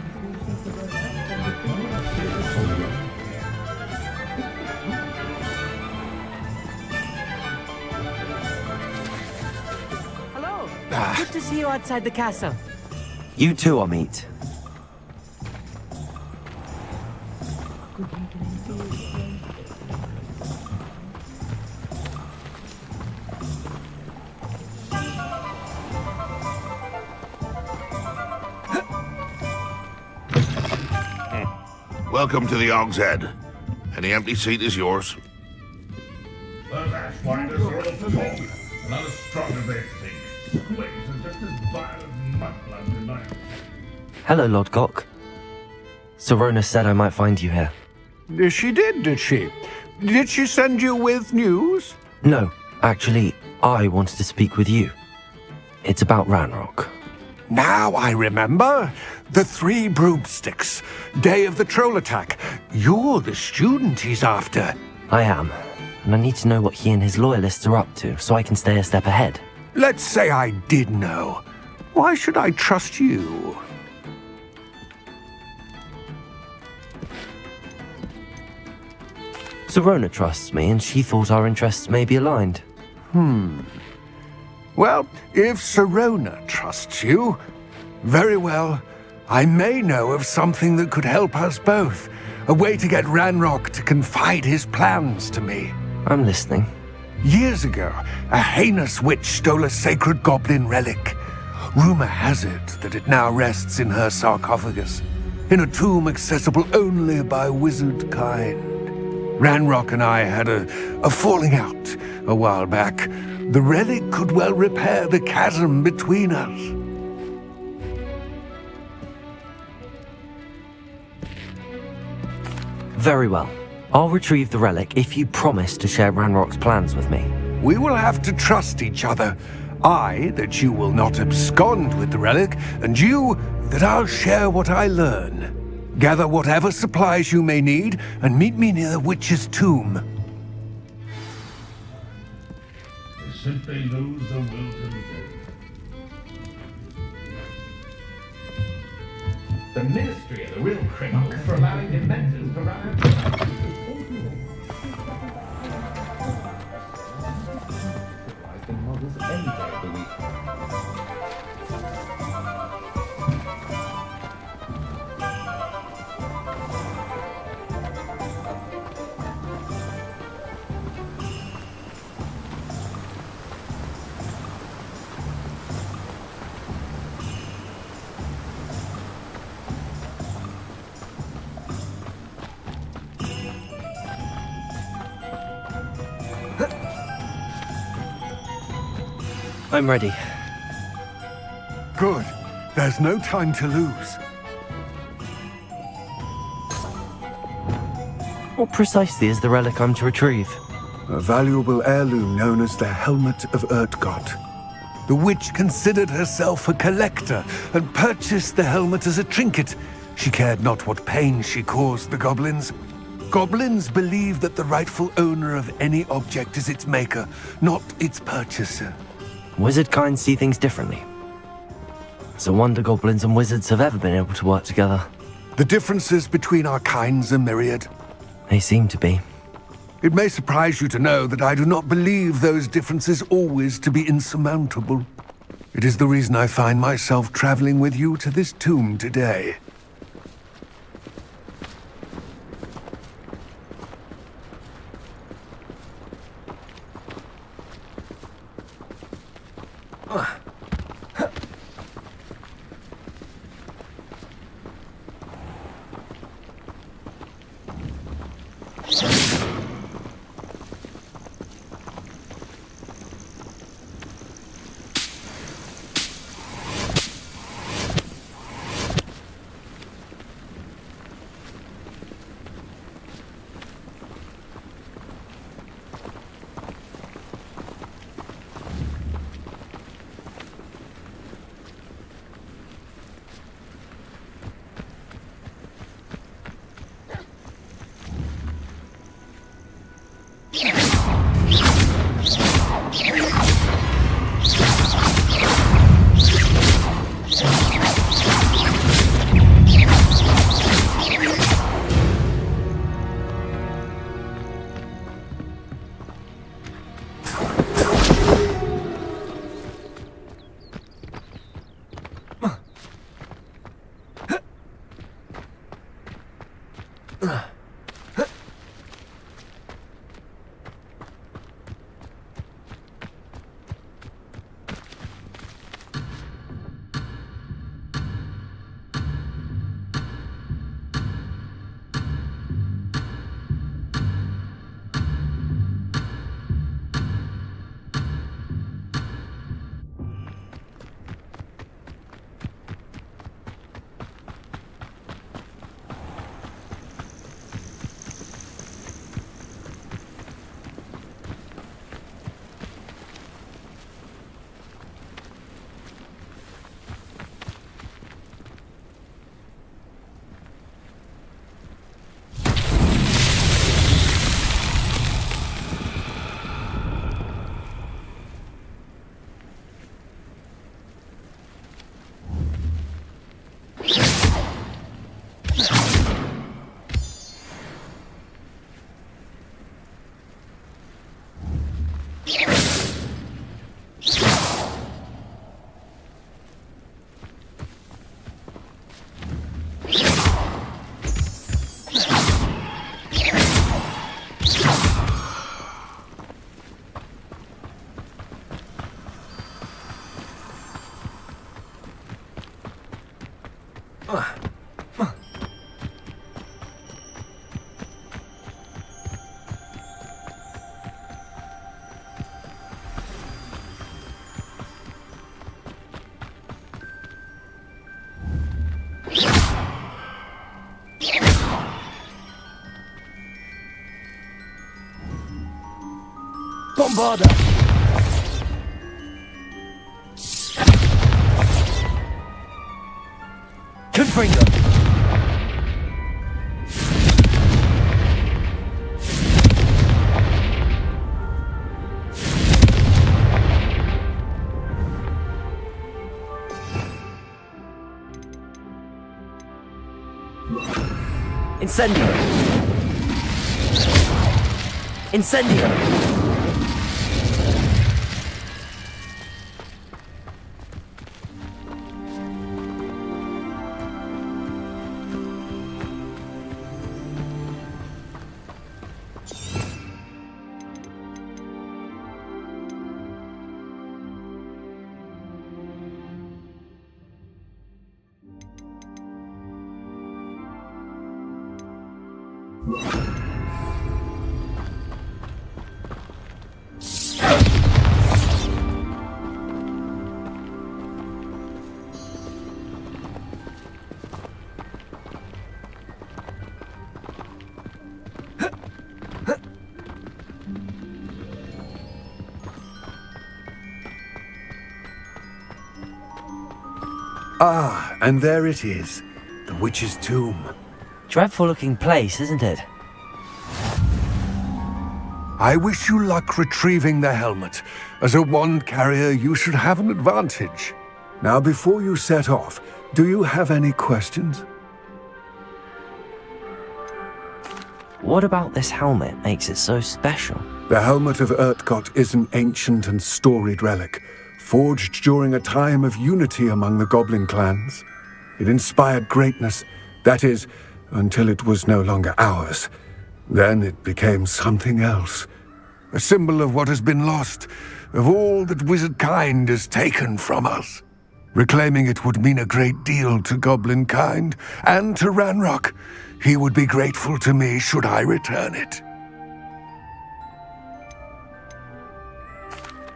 Speaker 12: Hello. Good to see you outside the castle.
Speaker 2: You too, Amit.
Speaker 14: Welcome to the Og's Head. Any empty seat is yours.
Speaker 15: Those ashwinders are all talk, and not as strong as they think. Squigs are just as vile as mudblood in my...
Speaker 2: Hello, Lord Gok. Sirona said I might find you here.
Speaker 16: She did she? Did she send you with news?
Speaker 2: No, actually, I wanted to speak with you. It's about Ranrock.
Speaker 16: Now I remember. The 3 broomsticks. Day of the troll attack. You're the student he's after.
Speaker 2: I am, and I need to know what he and his loyalists are up to so I can stay a step ahead.
Speaker 16: Let's say I did know. Why should I trust you?
Speaker 2: Sirona trusts me, and she thought our interests may be aligned.
Speaker 16: Well, if Sirona trusts you, very well. I may know of something that could help us both. A way to get Ranrock to confide his plans to me.
Speaker 2: I'm listening.
Speaker 16: Years ago, a heinous witch stole a sacred goblin relic. Rumor has it that it now rests in her sarcophagus, in a tomb accessible only by wizard kind. Ranrock and I had a falling out a while back. The relic could well repair the chasm between us.
Speaker 2: Very well. I'll retrieve the relic if you promise to share Ranrock's plans with me.
Speaker 16: We will have to trust each other. I, that you will not abscond with the relic, and you, that I'll share what I learn. Gather whatever supplies you may need, and meet me near the witch's tomb.
Speaker 15: They simply lose the will to live. The Ministry are the real criminals for allowing dementors to run out.
Speaker 2: I'm ready.
Speaker 16: Good. There's no time to lose.
Speaker 2: What precisely is the relic I'm to retrieve?
Speaker 16: A valuable heirloom known as the Helmet of Urtgott. The witch considered herself a collector and purchased the helmet as a trinket. She cared not what pain she caused the goblins. Goblins believe that the rightful owner of any object is its maker, not its purchaser.
Speaker 2: Wizard kind see things differently. It's a wonder goblins and wizards have ever been able to work together.
Speaker 16: The differences between our kinds are myriad.
Speaker 2: They seem to be.
Speaker 16: It may surprise you to know that I do not believe those differences always to be insurmountable. It is the reason I find myself traveling with you to this tomb today.
Speaker 4: Bombarda! Confringo! Incendio! Incendio!
Speaker 16: Ah, and there it is, the witch's tomb.
Speaker 2: Dreadful looking place, isn't it?
Speaker 16: I wish you luck retrieving the helmet. As a wand carrier, you should have an advantage. Now, before you set off, do you have any questions?
Speaker 2: What about this helmet makes it so special?
Speaker 16: The Helmet of Urtkot is an ancient and storied relic, forged during a time of unity among the goblin clans. It inspired greatness, that is, until it was no longer ours. Then it became something else. A symbol of what has been lost, of all that wizard kind has taken from us. Reclaiming it would mean a great deal to goblin kind, and to Ranrock. He would be grateful to me should I return it.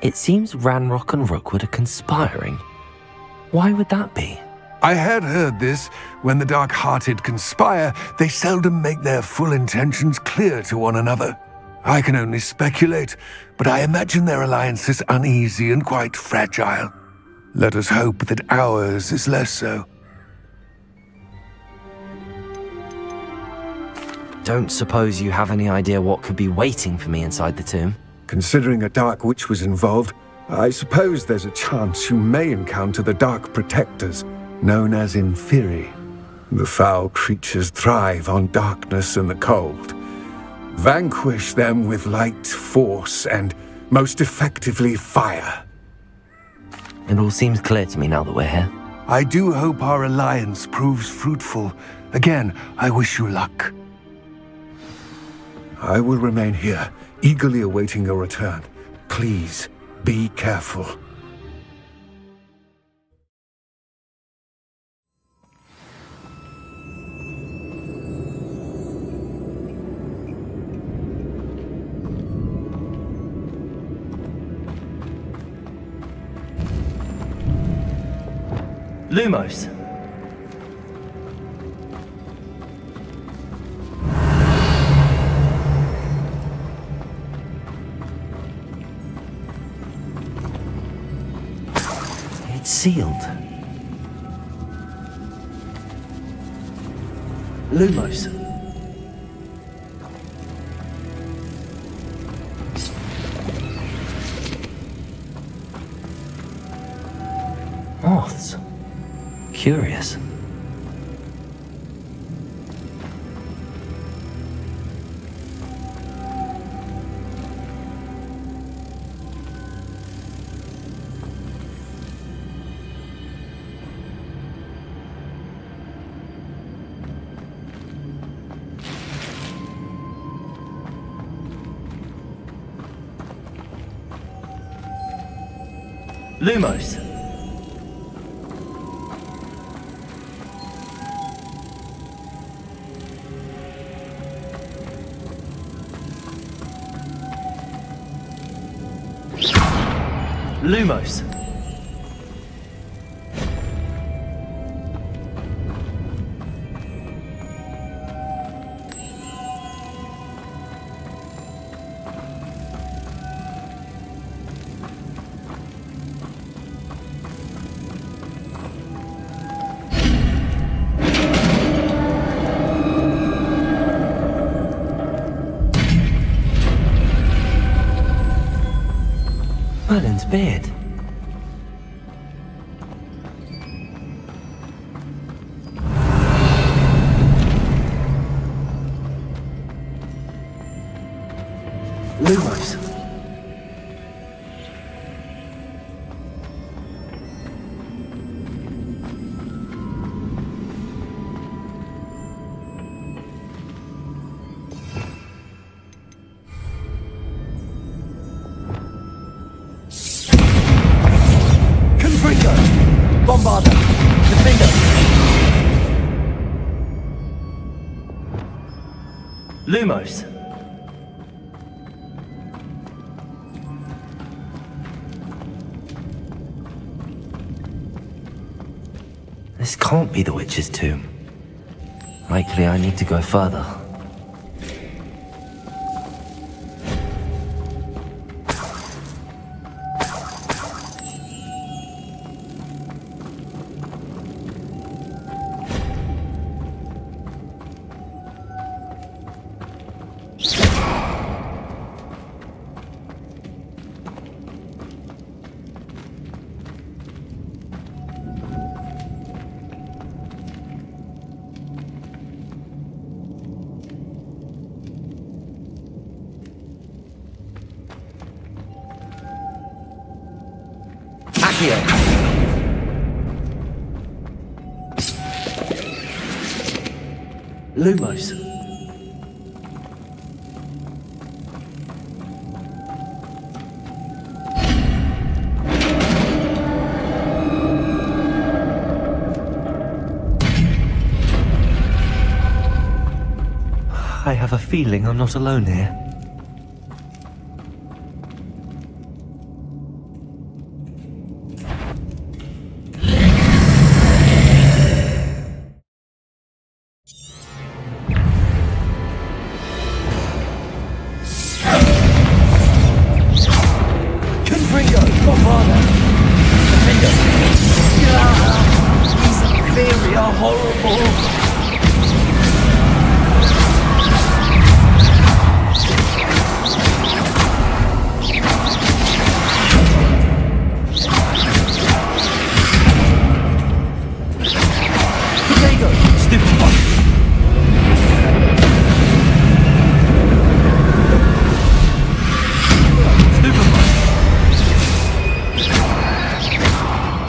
Speaker 2: It seems Ranrock and Rookwood are conspiring. Why would that be?
Speaker 16: I had heard this. When the dark-hearted conspire, they seldom make their full intentions clear to one another. I can only speculate, but I imagine their alliance is uneasy and quite fragile. Let us hope that ours is less so.
Speaker 2: Don't suppose you have any idea what could be waiting for me inside the tomb?
Speaker 16: Considering a Dark Witch was involved, I suppose there's a chance you may encounter the Dark Protectors, known as Inferi. The foul creatures thrive on darkness and the cold. Vanquish them with light, force, and, most effectively, fire.
Speaker 2: It all seems clear to me now that we're here.
Speaker 16: I do hope our alliance proves fruitful. Again, I wish you luck. I will remain here, eagerly awaiting your return. Please, be careful.
Speaker 4: Lumos.
Speaker 2: It's sealed.
Speaker 4: Lumos.
Speaker 2: Moths. Curious.
Speaker 4: Lumos. Lumos.
Speaker 2: Merlin's beard.
Speaker 4: Lumos. Bombarder! Defender! Lumos!
Speaker 2: This can't be the witch's tomb. Likely I need to go further.
Speaker 4: Accio. Lumos.
Speaker 2: I have a feeling I'm not alone here.
Speaker 4: Confringo. Bombarda. Defender. These theory are horrible.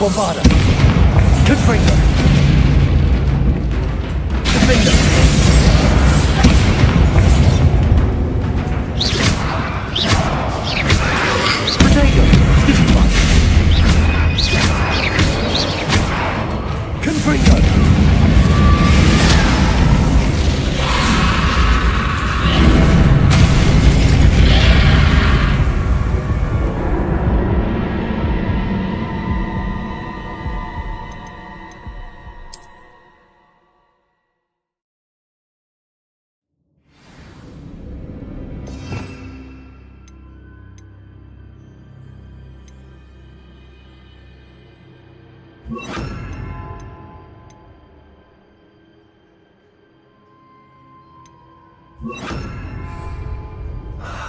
Speaker 4: Bombarda. Confringo. Defender. Protego. Stupefy. Confringo.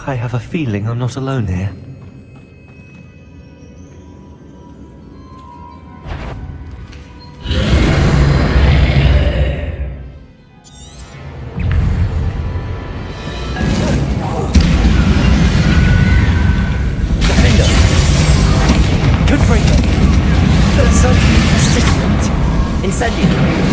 Speaker 2: I have a feeling I'm not alone here.
Speaker 4: Defender. Confringo. Something persistent. Incendio.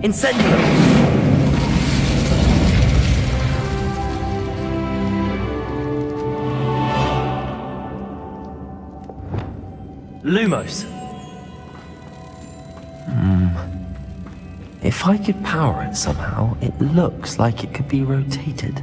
Speaker 4: Incendio! Lumos.
Speaker 2: If I could power it somehow, it looks like it could be rotated.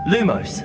Speaker 4: Lumos.